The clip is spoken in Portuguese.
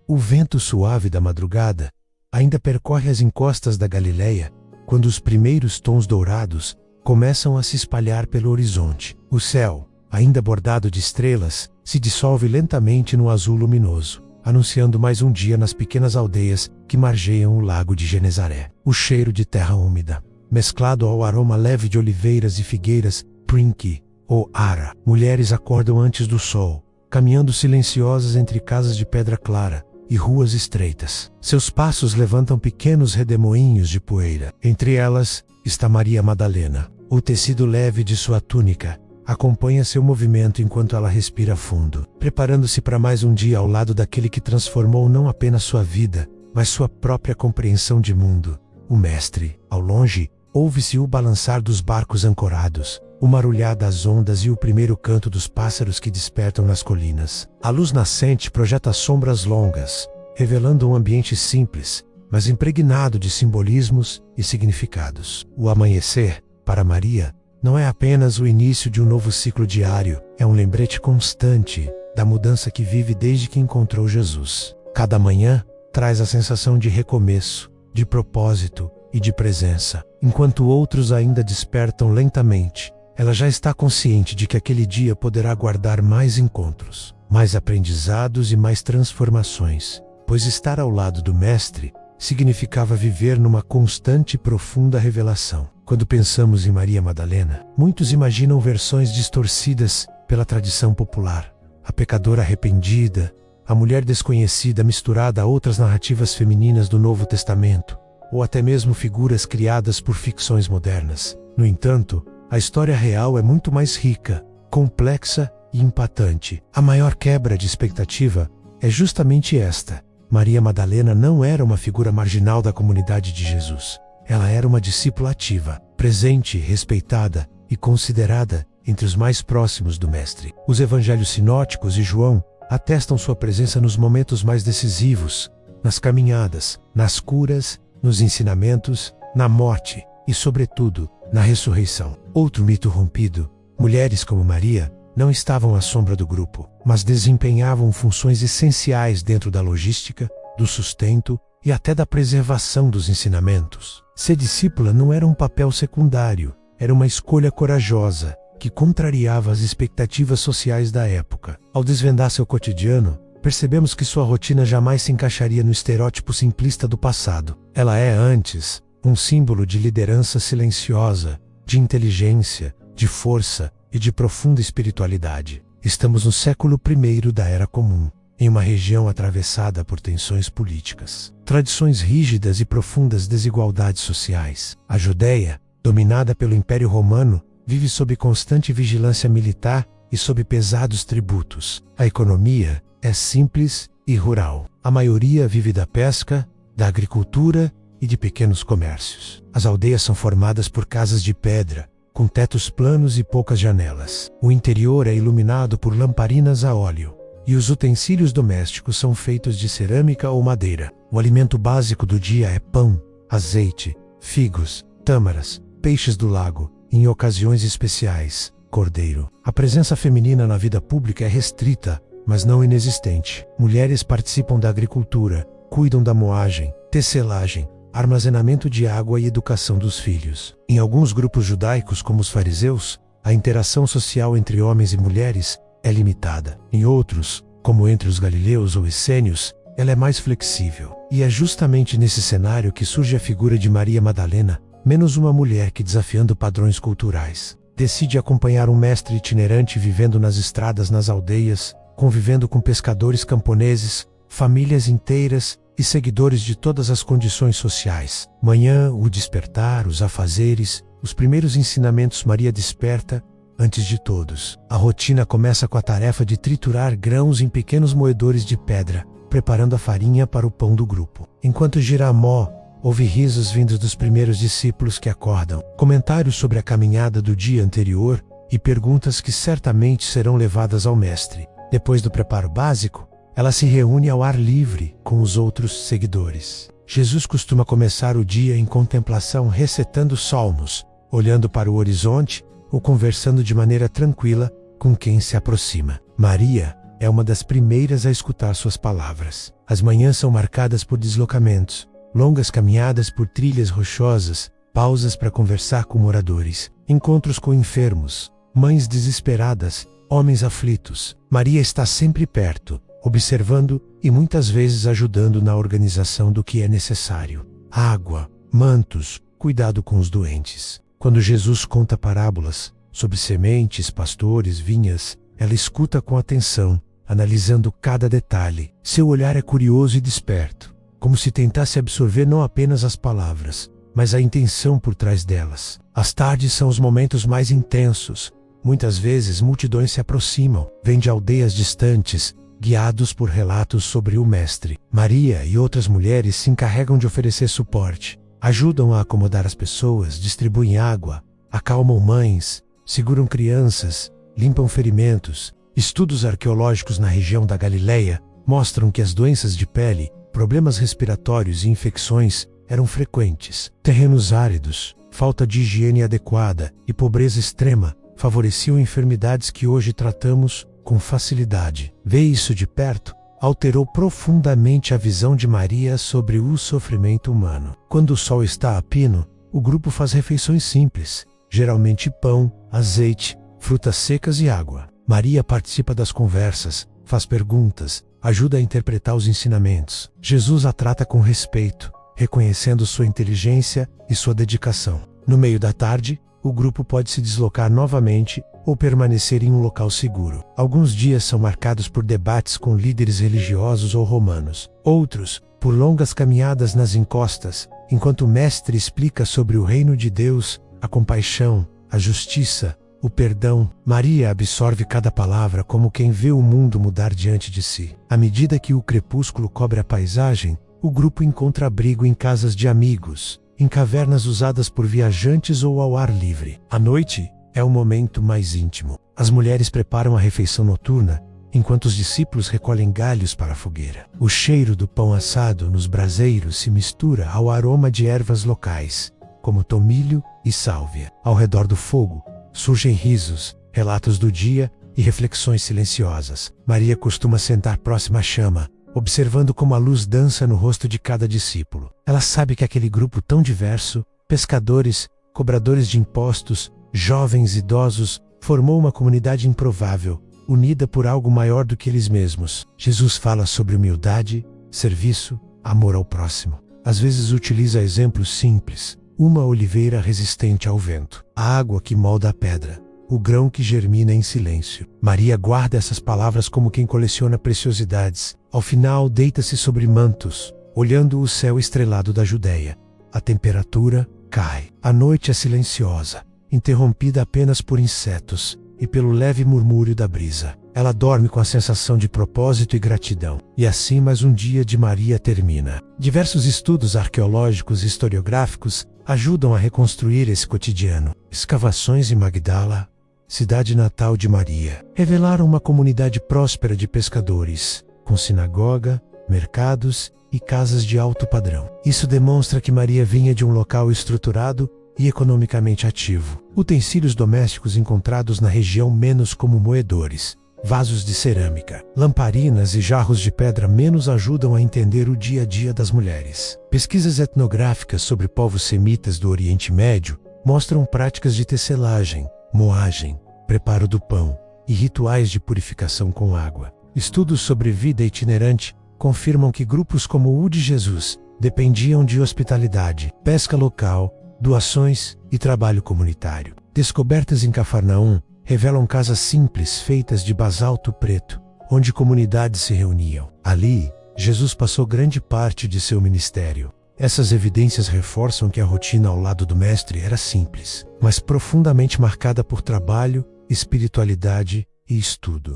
O vento suave da madrugada ainda percorre as encostas da Galileia quando os primeiros tons dourados começam a se espalhar pelo horizonte. O céu, ainda bordado de estrelas, se dissolve lentamente no azul luminoso, anunciando mais um dia nas pequenas aldeias que margeiam o lago de Genezaré. O cheiro de terra úmida, mesclado ao aroma leve de oliveiras e figueiras, Prinki ou Ara. Mulheres acordam antes do sol, caminhando silenciosas entre casas de pedra clara e ruas estreitas. Seus passos levantam pequenos redemoinhos de poeira. Entre elas está Maria Madalena. O tecido leve de sua túnica acompanha seu movimento enquanto ela respira fundo, preparando-se para mais um dia ao lado daquele que transformou não apenas sua vida, mas sua própria compreensão de mundo, o Mestre. Ao longe, ouve-se o balançar dos barcos ancorados, o marulhar das ondas e o primeiro canto dos pássaros que despertam nas colinas. A luz nascente projeta sombras longas, revelando um ambiente simples, mas impregnado de simbolismos e significados. O amanhecer, para Maria, não é apenas o início de um novo ciclo diário, é um lembrete constante da mudança que vive desde que encontrou Jesus. Cada manhã traz a sensação de recomeço, de propósito e de presença. Enquanto outros ainda despertam lentamente, ela já está consciente de que aquele dia poderá guardar mais encontros, mais aprendizados e mais transformações, pois estar ao lado do Mestre significava viver numa constante e profunda revelação. Quando pensamos em Maria Madalena, muitos imaginam versões distorcidas pela tradição popular. A pecadora arrependida, a mulher desconhecida misturada a outras narrativas femininas do Novo Testamento, ou até mesmo figuras criadas por ficções modernas. No entanto, a história real é muito mais rica, complexa e impactante. A maior quebra de expectativa é justamente esta. Maria Madalena não era uma figura marginal da comunidade de Jesus. Ela era uma discípula ativa, presente, respeitada e considerada entre os mais próximos do Mestre. Os evangelhos sinóticos e João atestam sua presença nos momentos mais decisivos, nas caminhadas, nas curas, nos ensinamentos, na morte e, sobretudo, na ressurreição. Outro mito rompido: mulheres como Maria não estavam à sombra do grupo, mas desempenhavam funções essenciais dentro da logística, do sustento e até da preservação dos ensinamentos. Ser discípula não era um papel secundário, era uma escolha corajosa, que contrariava as expectativas sociais da época. Ao desvendar seu cotidiano, percebemos que sua rotina jamais se encaixaria no estereótipo simplista do passado. Ela é, antes, um símbolo de liderança silenciosa, de inteligência, de força e de profunda espiritualidade. Estamos no século I da Era Comum, em uma região atravessada por tensões políticas, tradições rígidas e profundas desigualdades sociais. A Judéia, dominada pelo Império Romano, vive sob constante vigilância militar e sob pesados tributos. A economia é simples e rural. A maioria vive da pesca, da agricultura e de pequenos comércios. As aldeias são formadas por casas de pedra, com tetos planos e poucas janelas. O interior é iluminado por lamparinas a óleo, e os utensílios domésticos são feitos de cerâmica ou madeira. O alimento básico do dia é pão, azeite, figos, tâmaras, peixes do lago e, em ocasiões especiais, cordeiro. A presença feminina na vida pública é restrita, mas não inexistente. Mulheres participam da agricultura, cuidam da moagem, tecelagem, armazenamento de água e educação dos filhos. Em alguns grupos judaicos, como os fariseus, a interação social entre homens e mulheres é limitada. Em outros, como entre os galileus ou essênios, ela é mais flexível. E é justamente nesse cenário que surge a figura de Maria Madalena, menos uma mulher que, desafiando padrões culturais, decide acompanhar um mestre itinerante vivendo nas estradas, nas aldeias, convivendo com pescadores camponeses, famílias inteiras e seguidores de todas as condições sociais. Manhã, o despertar, os afazeres, os primeiros ensinamentos. Maria desperta antes de todos. A rotina começa com a tarefa de triturar grãos em pequenos moedores de pedra, preparando a farinha para o pão do grupo. Enquanto gira a mó, ouve risos vindos dos primeiros discípulos que acordam, comentários sobre a caminhada do dia anterior e perguntas que certamente serão levadas ao mestre. Depois do preparo básico, ela se reúne ao ar livre com os outros seguidores. Jesus costuma começar o dia em contemplação, recitando salmos, olhando para o horizonte ou conversando de maneira tranquila com quem se aproxima. Maria é uma das primeiras a escutar suas palavras. As manhãs são marcadas por deslocamentos, longas caminhadas por trilhas rochosas, pausas para conversar com moradores, encontros com enfermos, mães desesperadas, homens aflitos. Maria está sempre perto, observando e muitas vezes ajudando na organização do que é necessário. Água, mantos, cuidado com os doentes. Quando Jesus conta parábolas sobre sementes, pastores, vinhas, ela escuta com atenção, analisando cada detalhe. Seu olhar é curioso e desperto, como se tentasse absorver não apenas as palavras, mas a intenção por trás delas. As tardes são os momentos mais intensos. Muitas vezes multidões se aproximam, vêm de aldeias distantes, guiados por relatos sobre o Mestre. Maria e outras mulheres se encarregam de oferecer suporte, ajudam a acomodar as pessoas, distribuem água, acalmam mães, seguram crianças, limpam ferimentos. Estudos arqueológicos na região da Galileia mostram que as doenças de pele, problemas respiratórios e infecções eram frequentes. Terrenos áridos, falta de higiene adequada e pobreza extrema favoreciam enfermidades que hoje tratamos com facilidade. Ver isso de perto alterou profundamente a visão de Maria sobre o sofrimento humano. Quando o sol está a pino, o grupo faz refeições simples, geralmente pão, azeite, frutas secas e água. Maria participa das conversas, faz perguntas, ajuda a interpretar os ensinamentos. Jesus a trata com respeito, reconhecendo sua inteligência e sua dedicação. No meio da tarde, o grupo pode se deslocar novamente ou permanecer em um local seguro. Alguns dias são marcados por debates com líderes religiosos ou romanos. Outros, por longas caminhadas nas encostas, enquanto o Mestre explica sobre o reino de Deus, a compaixão, a justiça, o perdão. Maria absorve cada palavra como quem vê o mundo mudar diante de si. À medida que o crepúsculo cobre a paisagem, o grupo encontra abrigo em casas de amigos, em cavernas usadas por viajantes ou ao ar livre. À noite é o momento mais íntimo. As mulheres preparam a refeição noturna, enquanto os discípulos recolhem galhos para a fogueira. O cheiro do pão assado nos braseiros se mistura ao aroma de ervas locais, como tomilho e sálvia. Ao redor do fogo, surgem risos, relatos do dia e reflexões silenciosas. Maria costuma sentar próxima à chama, observando como a luz dança no rosto de cada discípulo. Ela sabe que aquele grupo tão diverso, pescadores, cobradores de impostos, jovens, idosos, formou uma comunidade improvável, unida por algo maior do que eles mesmos. Jesus fala sobre humildade, serviço, amor ao próximo. Às vezes utiliza exemplos simples: uma oliveira resistente ao vento, a água que molda a pedra, o grão que germina em silêncio. Maria guarda essas palavras como quem coleciona preciosidades. Ao final, deita-se sobre mantos, olhando o céu estrelado da Judéia. A temperatura cai. A noite é silenciosa, interrompida apenas por insetos e pelo leve murmúrio da brisa. Ela dorme com a sensação de propósito e gratidão. E assim mais um dia de Maria termina. Diversos estudos arqueológicos e historiográficos ajudam a reconstruir esse cotidiano. Escavações em Magdala, cidade natal de Maria, revelaram uma comunidade próspera de pescadores, com sinagoga, mercados e casas de alto padrão. Isso demonstra que Maria vinha de um local estruturado e economicamente ativo. Utensílios domésticos encontrados na região menos como moedores, vasos de cerâmica, lamparinas e jarros de pedra menos ajudam a entender o dia a dia das mulheres. Pesquisas etnográficas sobre povos semitas do Oriente Médio mostram práticas de tecelagem, moagem, preparo do pão e rituais de purificação com água. Estudos sobre vida itinerante confirmam que grupos como o de Jesus dependiam de hospitalidade, pesca local, doações e trabalho comunitário. Descobertas em Cafarnaum revelam casas simples feitas de basalto preto, onde comunidades se reuniam. Ali, Jesus passou grande parte de seu ministério. Essas evidências reforçam que a rotina ao lado do Mestre era simples, mas profundamente marcada por trabalho, espiritualidade e estudo.